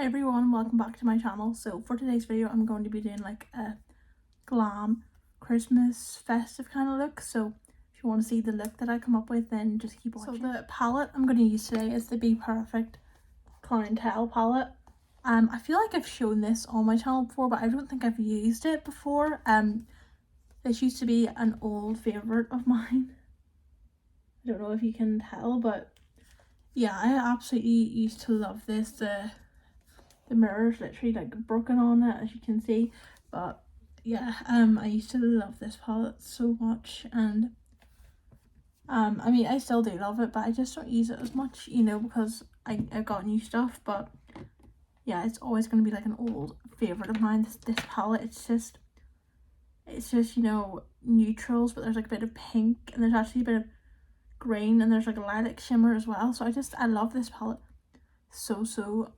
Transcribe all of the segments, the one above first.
Hi everyone, welcome back to my channel. So for today's video I'm going to be doing like a glam Christmas festive kind of look. So if you want to see the look that I come up with, then just keep watching. So the palette I'm going to use today is the Be Perfect Clientele palette. I feel like I've shown this on my channel before, but I don't think I've used it before. This used to be an old favourite of mine. I don't know if you can tell, but yeah, I absolutely used to love this. The mirror's literally like broken on it, as you can see, but yeah, I used to love this palette so much, and I mean I still do love it, but I just don't use it as much, you know, because I've got new stuff. But yeah, it's always going to be like an old favorite of mine, this palette. It's just you know, neutrals, but there's like a bit of pink, and there's actually a bit of green, and there's like a lilac shimmer as well. So I love this palette so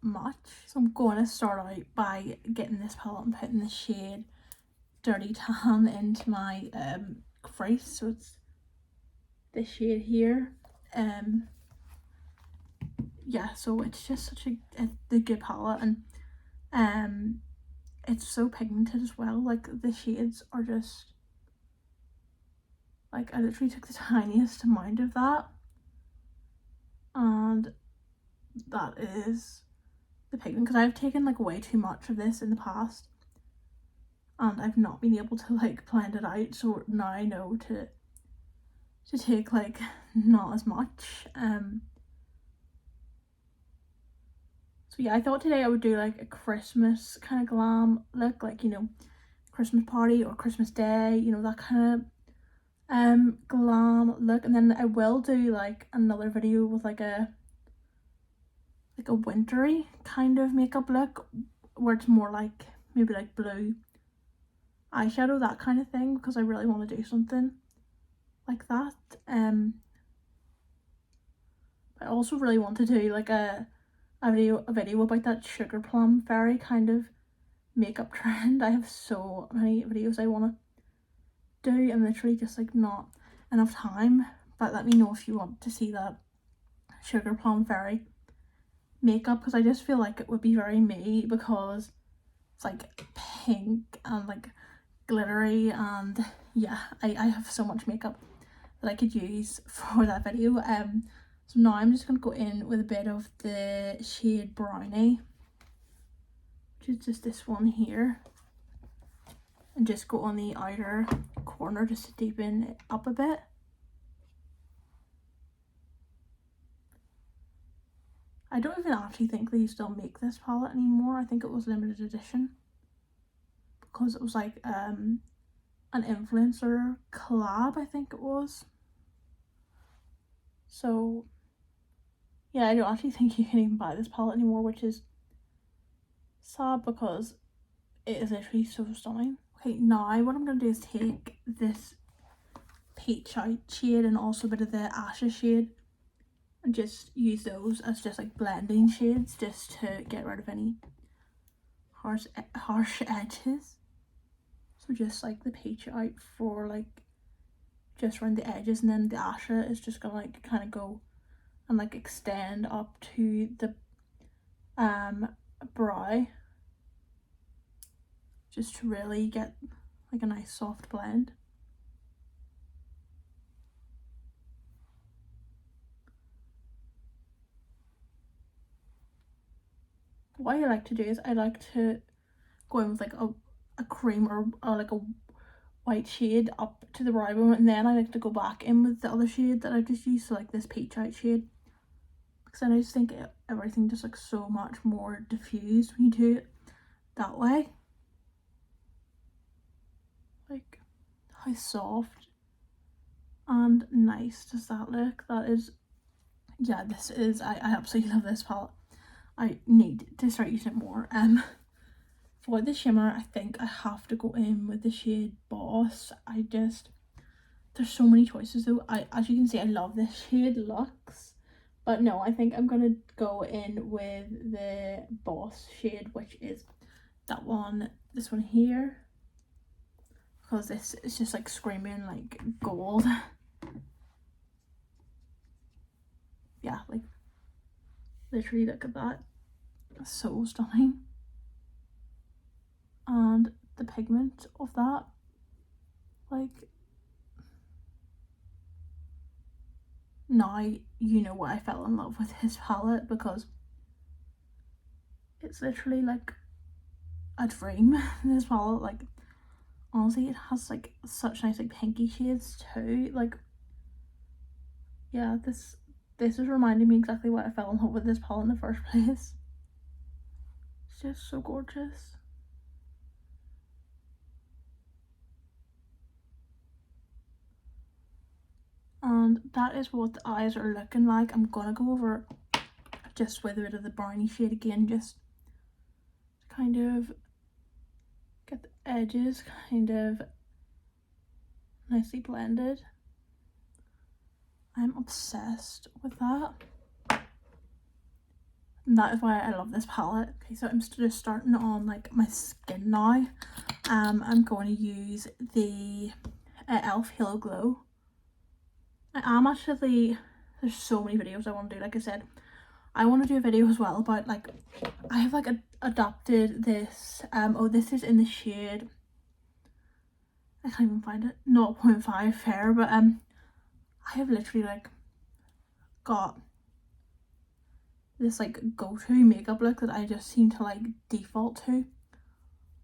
much. So I'm going to start out by getting this palette and putting the shade Dirty Tan into my crease. So it's this shade here. Yeah, so it's just such a good palette, and it's so pigmented as well. Like the shades are just like, I literally took the tiniest amount of that, and that is the pigment, because I've taken like way too much of this in the past and I've not been able to like blend it out. So now I know to take like not as much. So yeah, I thought today I would do like a Christmas kind of glam look, like, you know, Christmas party or Christmas day, you know, that kind of glam look. And then I will do like another video with like a wintry kind of makeup look, where it's more like maybe like blue eyeshadow, that kind of thing, because I really want to do something like that. I also really want to do like a video about that sugar plum fairy kind of makeup trend. I have so many videos I want to do, and literally just like not enough time. But let me know if you want to see that sugar plum fairy makeup, because I just feel like it would be very me, because it's like pink and like glittery, and yeah, I have so much makeup that I could use for that video. So now I'm just going to go in with a bit of the shade Brownie, which is just this one here, and just go on the outer corner just to deepen it up a bit. I don't even actually think they still make this palette anymore. I think it was limited edition, because it was like an influencer collab, I think it was. So yeah, I don't actually think you can even buy this palette anymore, which is sad because it is literally so stunning. Okay, now what I'm going to do is take this peach out shade and also a bit of the ashes shade, and just use those as just like blending shades, just to get rid of any harsh edges. So just like the peach out for like just around the edges, and then the ashes is just gonna like kind of go and like extend up to the brow, just to really get like a nice soft blend. What I like to do is I like to go in with like a cream or like a white shade up to the brow bone, and then I like to go back in with the other shade that I just used, so like this peach out shade, because then I just think everything just looks so much more diffused when you do it that way. Like, how soft and nice does that look? That is, yeah, this is, I absolutely love this palette. I need to start using it more. For the shimmer, I think I have to go in with the shade Boss. There's so many choices though. As you can see, I love this shade Luxe, but no, I think I'm gonna go in with the Boss shade, which is that one, this one here, because this is just like screaming like gold. Yeah, like literally look at that. So stunning. And the pigment of that, like, now you know why I fell in love with his palette, because it's literally like a dream. This palette, like, honestly, it has like such nice like pinky shades too. Like, yeah, this is reminding me exactly why I fell in love with this palette in the first place. It's just so gorgeous. And that is what the eyes are looking like. I'm gonna go over just with a bit of the brownie shade again, just to kind of get the edges kind of nicely blended. I'm obsessed with that. And that is why I love this palette. Okay, so I'm just starting on like my skin now. I'm going to use the e.l.f. Halo Glow. I am actually, there's so many videos I want to do. Like I said, I want to do a video as well about like, I have like adopted this, oh, this is in the shade, I can't even find it, 0.5 fair, but I have literally like got this like go-to makeup look that I just seem to like default to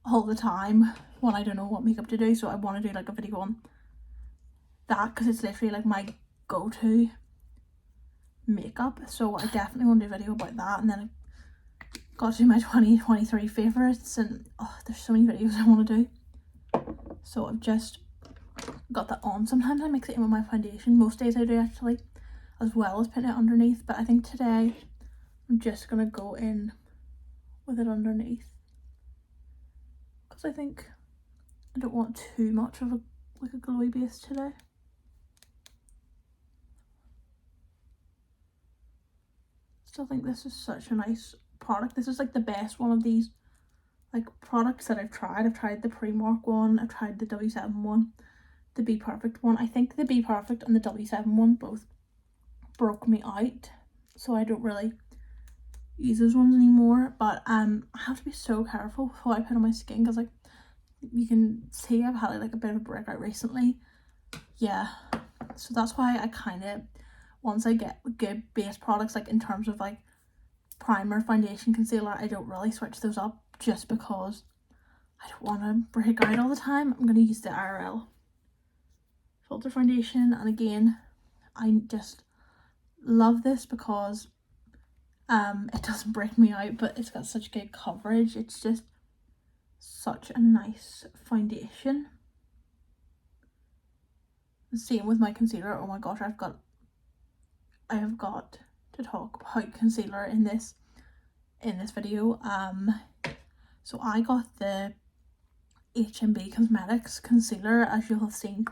all the time when I don't know what makeup to do. So I want to do like a video on that because it's literally like my go-to makeup. So I definitely want to do a video about that, and then I got to do my 2023 favourites, and oh, there's so many videos I want to do. So I've just got that on. Sometimes I mix it in with my foundation. Most days I do actually, as well as putting it underneath, but I think today I'm just gonna go in with it underneath because I think I don't want too much of a like a glowy base today. Still think this is such a nice product. This is like the best one of these like products that I've tried. I've tried the Primark one, I've tried the W7 one, the Be Perfect one. I think the Be Perfect and the W7 one both broke me out, so I don't really use those ones anymore. But I have to be so careful with what I put on my skin because like you can see I've had like a bit of a breakout recently. Yeah, so that's why I kind of, once I get good base products like in terms of like primer, foundation, concealer, I don't really switch those up just because I don't want to break out all the time. I'm going to use the IRL filter foundation, and again I just love this because it doesn't break me out, but it's got such good coverage. It's just such a nice foundation. The same with my concealer. Oh my gosh, I have got to talk about concealer in this video. So I got the HMB Cosmetics concealer, as you'll have seen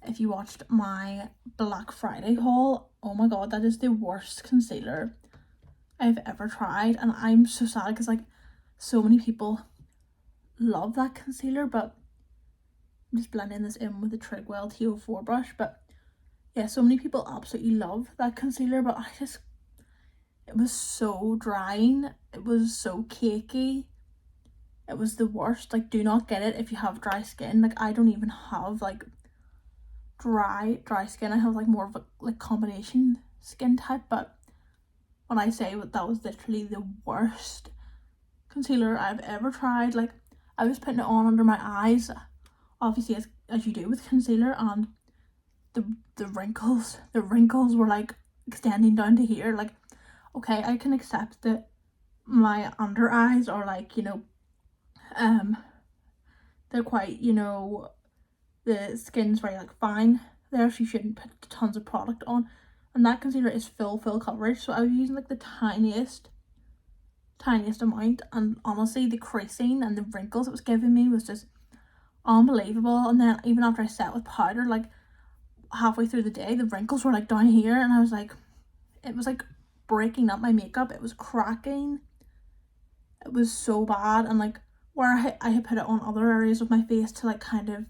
if you watched my Black Friday haul. Oh my god, that is the worst concealer I've ever tried, and I'm so sad because like so many people love that concealer. But I'm just blending this in with the Trigwell T04 brush. But yeah, so many people absolutely love that concealer, but it was so drying, it was so cakey, it was the worst. Like, do not get it if you have dry skin. Like, I don't even have like dry skin. I have like more of a like combination skin type, but when I say that was literally the worst concealer I've ever tried. Like, I was putting it on under my eyes, obviously as you do with concealer, and the wrinkles were like extending down to here. Like, okay, I can accept that my under eyes are like, you know, they're quite, you know, the skin's very like fine there, so you shouldn't put tons of product on, and that concealer is full coverage, so I was using like the tiniest amount, and honestly the creasing and the wrinkles it was giving me was just unbelievable. And then even after I set with powder, like halfway through the day, the wrinkles were like down here, and I was like, it was like breaking up my makeup, it was cracking, it was so bad. And like where I had put it on other areas of my face to like kind of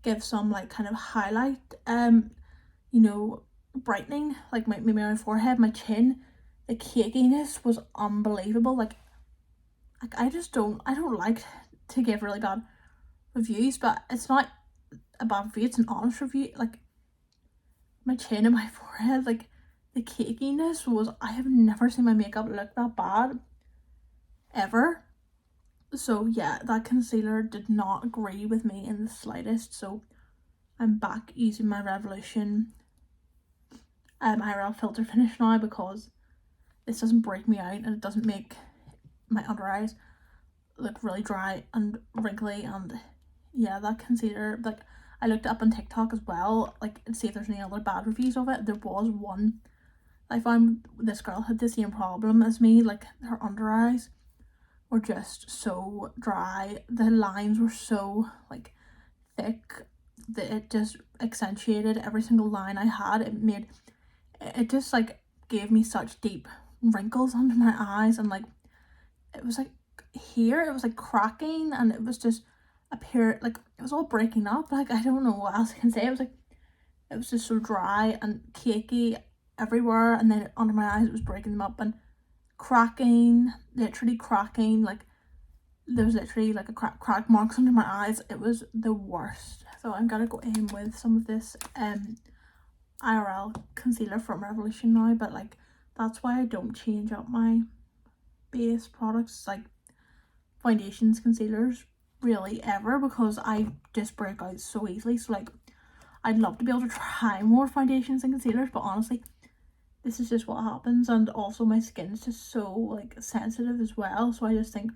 give some like kind of highlight, you know, brightening, like maybe my forehead, my chin, the cakiness was unbelievable. Like like I don't like to give really bad reviews, but it's not a bad review, it's an honest review. Like my chin and my forehead, like the cakiness was, I have never seen my makeup look that bad ever. So yeah, that concealer did not agree with me in the slightest. So I'm back using my Revolution IRL filter finish now, because this doesn't break me out and it doesn't make my under eyes look really dry and wrinkly. And yeah, that concealer, like I looked up on TikTok as well, like to see if there's any other bad reviews of it. There was one. I found this girl had the same problem as me, like her under eyes were just so dry. The lines were so like thick that it just accentuated every single line I had. It just like gave me such deep wrinkles under my eyes, and like it was like here it was like cracking, and it was just like it was all breaking up. Like I don't know what else I can say. It was just so dry and cakey everywhere, and then under my eyes it was breaking them up and cracking, literally cracking. Like there was literally like a crack marks under my eyes. It was the worst. So I'm gonna go in with some of this IRL concealer from Revolution now, but like that's why I don't change up my base products, like foundations, concealers, really ever, because I just break out so easily. So like I'd love to be able to try more foundations and concealers, but honestly this is just what happens. And also my skin is just so like sensitive as well, so I just think,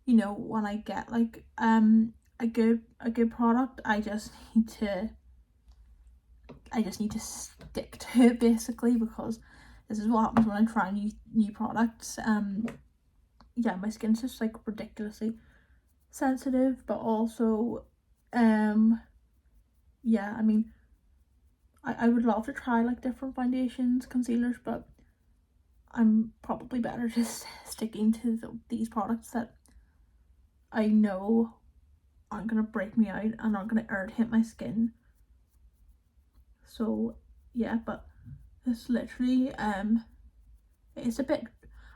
you know, when I get like a good product, I just need to stick to it basically, because this is what happens when I try new products. Yeah, my skin's just like ridiculously sensitive, but also yeah, I mean I would love to try like different foundations, concealers, but I'm probably better just sticking to these products that I know aren't gonna break me out and aren't gonna irritate my skin. So yeah, but this literally it's a bit,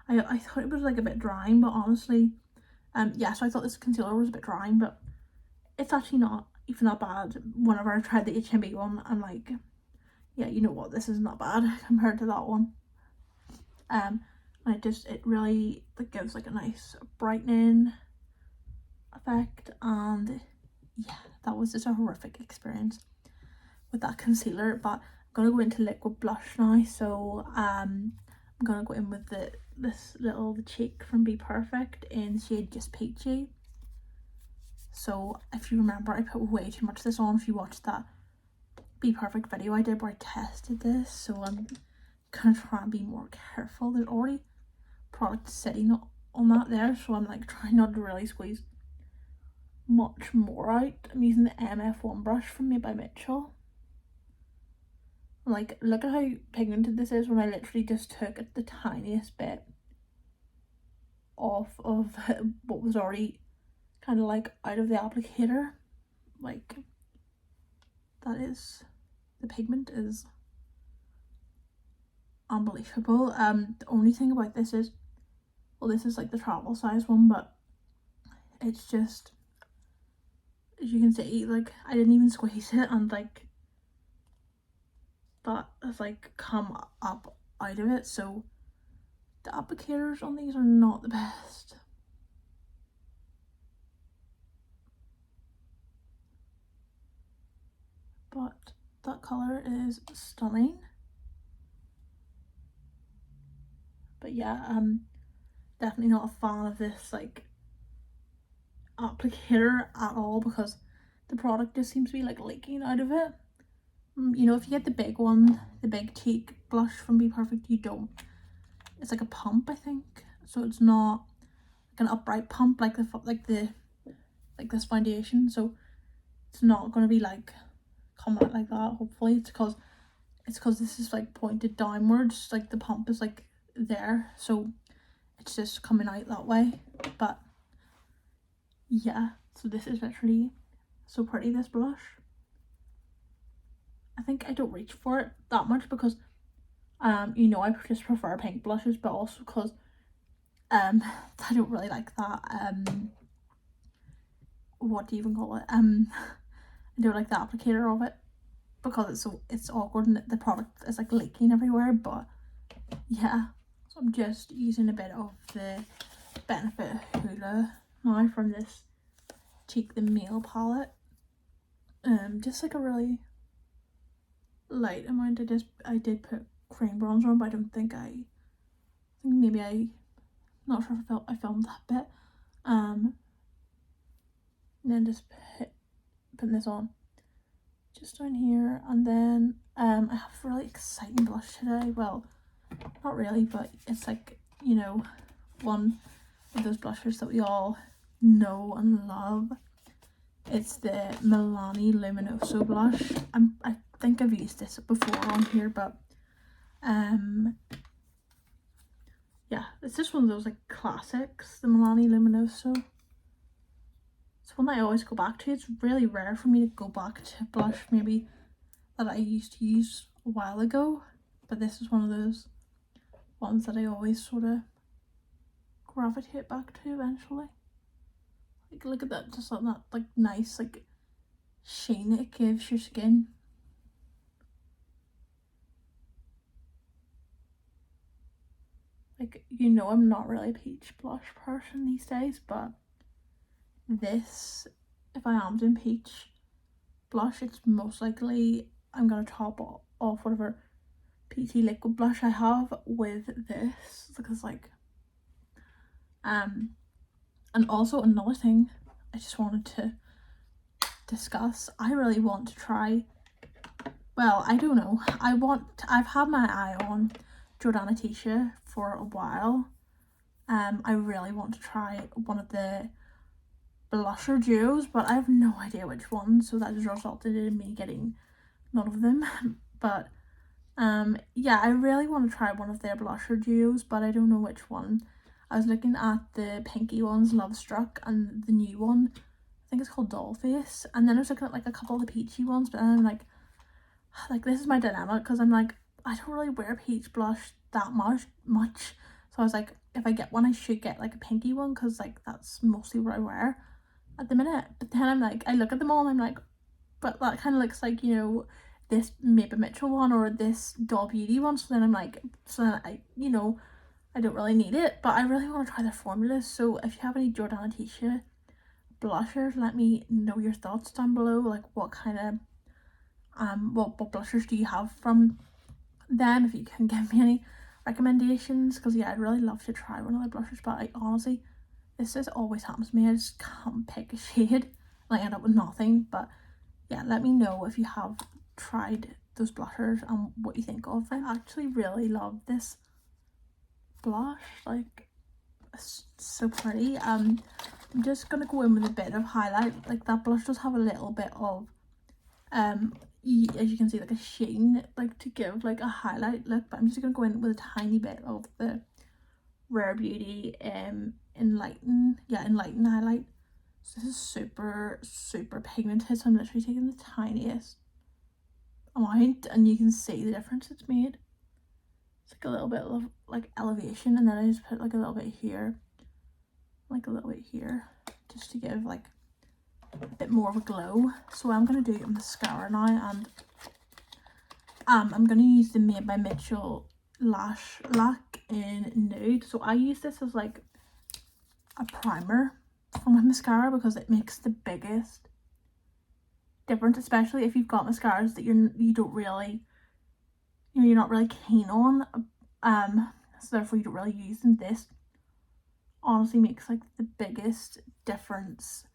I thought it was like a bit drying, but honestly yeah, so I thought this concealer was a bit drying, but it's actually not even that bad. Whenever I tried the HMB one, I'm like, yeah, you know what, this is not bad compared to that one. And it really like gives like a nice brightening effect. And yeah, that was just a horrific experience with that concealer. But I'm gonna go into liquid blush now. So I'm gonna go in with this little cheek from Be Perfect in shade Just Peachy. So if you remember, I put way too much of this on if you watched that Be Perfect video I did where I tested this. So I'm gonna try and be more careful. There's already product sitting on that there, so I'm like trying not to really squeeze much more out. I'm using the MF1 brush from Made by Mitchell. Like, look at how pigmented this is when I literally just took the tiniest bit off of what was already kind of like out of the applicator. Like, that is, the pigment is unbelievable. The only thing about this is, well, this is like the travel size one, but it's just, as you can see, like I didn't even squeeze it, and like that has like come up out of it. So the applicators on these are not the best. But that colour is stunning. But yeah, definitely not a fan of this like applicator at all, because the product just seems to be like leaking out of it. You know, if you get the big one, the big cheek blush from Be Perfect, you don't. It's like a pump, I think. So it's not like an upright pump like this foundation. So it's not gonna be like coming out like that. Hopefully, it's because this is like pointed downwards. Like the pump is like there, so it's just coming out that way. But yeah, so this is literally so pretty, this blush. I think I don't reach for it that much because you know, I just prefer pink blushes, but also because I don't really like that, what do you even call it, I don't like the applicator of it because it's awkward and the product is like leaking everywhere. But yeah, so I'm just using a bit of the Benefit Hoola now from this Cheek the Mail palette. Just like a really light amount. I did put cream bronzer on, but I think maybe not sure if I filmed that bit. And then just putting this on just down here, and then I have a really exciting blush today. Well, not really, but it's like, you know, one of those blushers that we all know and love. It's the Milani Luminoso blush. I think I've used this before on here, but yeah, it's just one of those like classics, the Milani Luminoso. It's one that I always go back to. It's really rare for me to go back to blush maybe that I used to use a while ago, but this is one of those ones that I always sort of gravitate back to eventually. Like, look at that, just on that like nice like sheen it gives your skin. Like, you know, I'm not really a peach blush person these days, but this, if I am doing peach blush, it's most likely I'm gonna top off whatever peachy liquid blush I have with this, because like and also another thing I just wanted to discuss, I really want to try, well, I don't know, I've had my eye on Jordana Tisha for a while. I really want to try one of the blusher duos, but I have no idea which one, so that has resulted in me getting none of them. But yeah, I really want to try one of their blusher duos, but I don't know which one. I was looking at the pinky ones, Love Struck, and the new one, I think it's called Dollface, and then I was looking at like a couple of the peachy ones, but then I'm like this is my dilemma, because I'm like, I don't really wear peach blush that much, so I was like, if I get one I should get like a pinky one, because like that's mostly what I wear at the minute. But then I'm like, I look at them all and I'm like, but that kind of looks like, you know, this Maple Mitchell one or this Doll Beauty one, so then I'm like, so then I, you know, I don't really need it, but I really want to try their formulas. So if you have any Jordana Tisha blushers, let me know your thoughts down below, like what kind of what blushers do you have from them, if you can give me any recommendations, because yeah, I'd really love to try one of their blushers, but I honestly, this just always happens to me, I just can't pick a shade and I end up with nothing. But yeah, let me know if you have tried those blushers and what you think of them. I actually really love this blush, like it's so pretty. I'm just gonna go in with a bit of highlight. Like, that blush does have a little bit of as you can see, like a sheen, like to give like a highlight look, but I'm just gonna go in with a tiny bit of the Rare Beauty enlighten highlight. So this is super pigmented, so I'm literally taking the tiniest amount and you can see the difference it's made. It's like a little bit of like elevation, and then I just put like a little bit here, like a little bit here, just to give like a bit more of a glow. So I'm going to do mascara now, and I'm going to use the Made by Mitchell Lash Lac in Nude. So I use this as like a primer for my mascara because it makes the biggest difference, especially if you've got mascaras that you don't really, you know, you're not really keen on, so therefore you don't really use them. This honestly makes like the biggest difference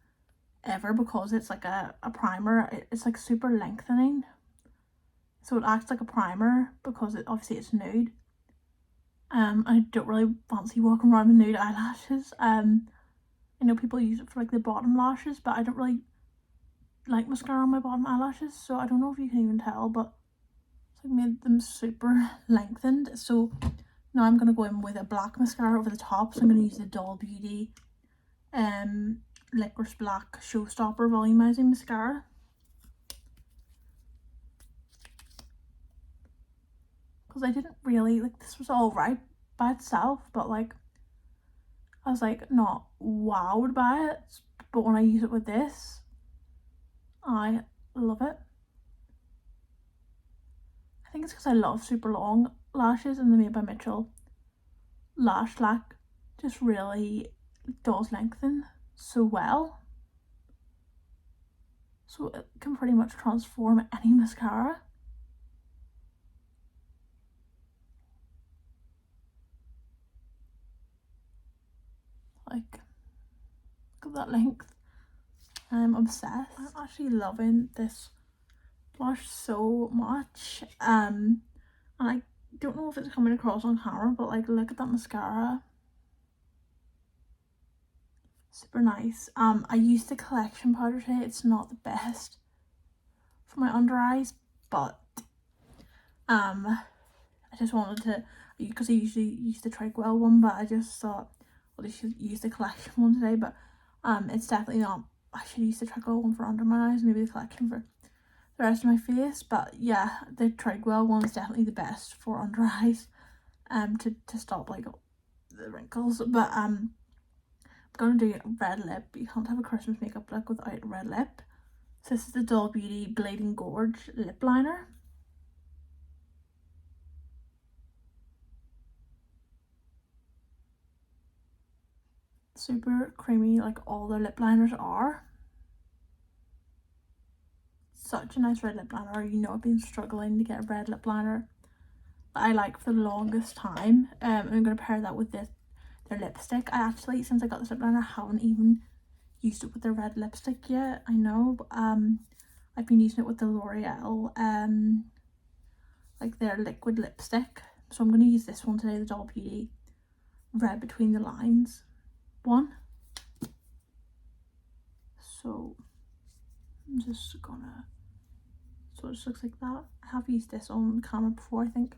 ever because it's like a primer. It's like super lengthening, so it acts like a primer because obviously it's nude. I don't really fancy walking around with nude eyelashes. I know people use it for like the bottom lashes, but I don't really like mascara on my bottom eyelashes, so I don't know if you can even tell, but it's like made them super lengthened. So now I'm gonna go in with a black mascara over the top. So I'm gonna use the Doll Beauty Licorice Black Showstopper Volumizing Mascara. Because I didn't really, like, this was all right by itself, but like I was like not wowed by it, but when I use it with this, I love it. I think it's because I love super long lashes, and the Made by Mitchell lash lac just really does lengthen so well. So it can pretty much transform any mascara. Like, look at that length. I'm obsessed. I'm actually loving this blush so much. And I don't know if it's coming across on camera, but like, look at that mascara. Super nice. I used the collection powder today. It's not the best for my under eyes, but I just wanted to, because I usually use the Grwm one, but I just thought, well, I should use the collection one today. But it's definitely not, I should use the Grwm one for under my eyes, maybe the collection for the rest of my face. But yeah, the Grwm one is definitely the best for under eyes, to stop like the wrinkles. But I'm gonna do red lip. You can't have a Christmas makeup look without red lip. So this is the Doll Beauty Bleeding Gorge lip liner. Super creamy, like all their lip liners are. Such a nice red lip liner. You know, I've been struggling to get a red lip liner that I like for the longest time. I'm going to pair that with their lipstick. I actually, since I got this lip liner, haven't even used it with their red lipstick yet. I know, but I've been using it with the L'Oreal, like their liquid lipstick. So I'm going to use this one today, the Doll Beauty Red Between the Lines one. So I'm just gonna, so it just looks like that. I have used this on camera before, I think.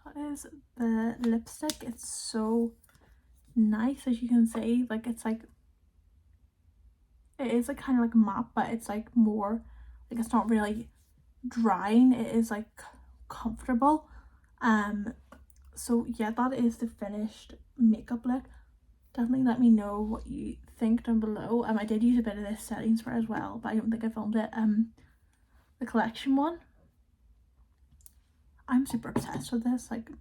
That is the lipstick. It's so nice, as you can see. Like, it's like, it is like kind of like matte, but it's like more, like it's not really drying. It is like comfortable. So yeah, that is the finished makeup look. Definitely let me know what you think down below. I did use a bit of this setting spray as well, but I don't think I filmed it. The collection one. I'm super obsessed with this. Like,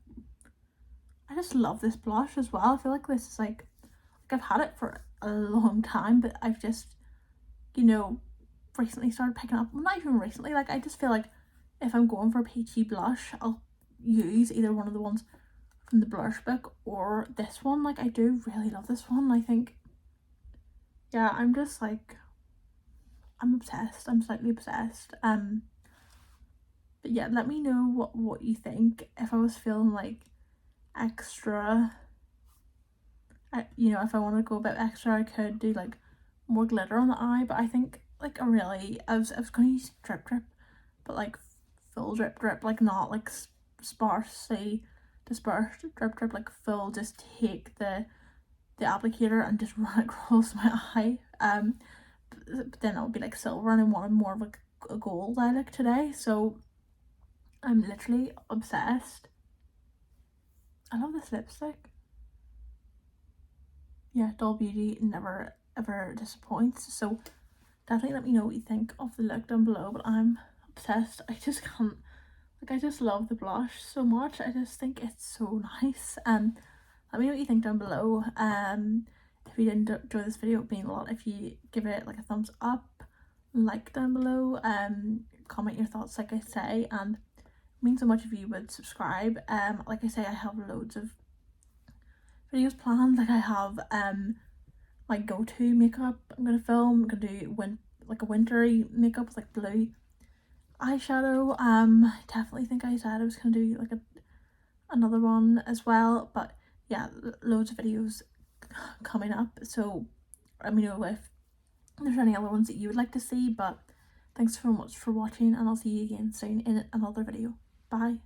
I just love this blush as well. I feel like this is like I've had it for a long time, but I've just, you know, recently started picking up, well, not even recently, like I just feel like if I'm going for a peachy blush, I'll use either one of the ones from the blush book or this one. Like, I do really love this one. I think, yeah, I'm just like, I'm obsessed. I'm slightly obsessed. But yeah, let me know what you think. If I was feeling like extra, you know, if I want to go a bit extra, I could do like more glitter on the eye. But I think like I was going to use drip drip, but like full drip drip, like not like sparsely dispersed drip drip, like full, just take the applicator and just run it across my eye. But then it would be like silver, and I wanted more of like a gold eye look today. So I'm literally obsessed. I love this lipstick. Yeah, Doll Beauty never ever disappoints. So definitely let me know what you think of the look down below. But I'm obsessed. I just can't, like, I just love the blush so much. I just think it's so nice. Let me know what you think down below. If you didn't enjoy this video, it would mean a lot if you give it like a thumbs up, like down below, comment your thoughts like I say, and it means so much if you would subscribe. Like I say, I have loads of videos planned. Like, I have my go-to makeup I'm gonna film. I'm gonna do like a wintry makeup with like blue eyeshadow. I definitely think I said I was gonna do like another one as well, but yeah, loads of videos coming up. So let me know if there's any other ones that you would like to see. But thanks so much for watching, and I'll see you again soon in another video. Bye.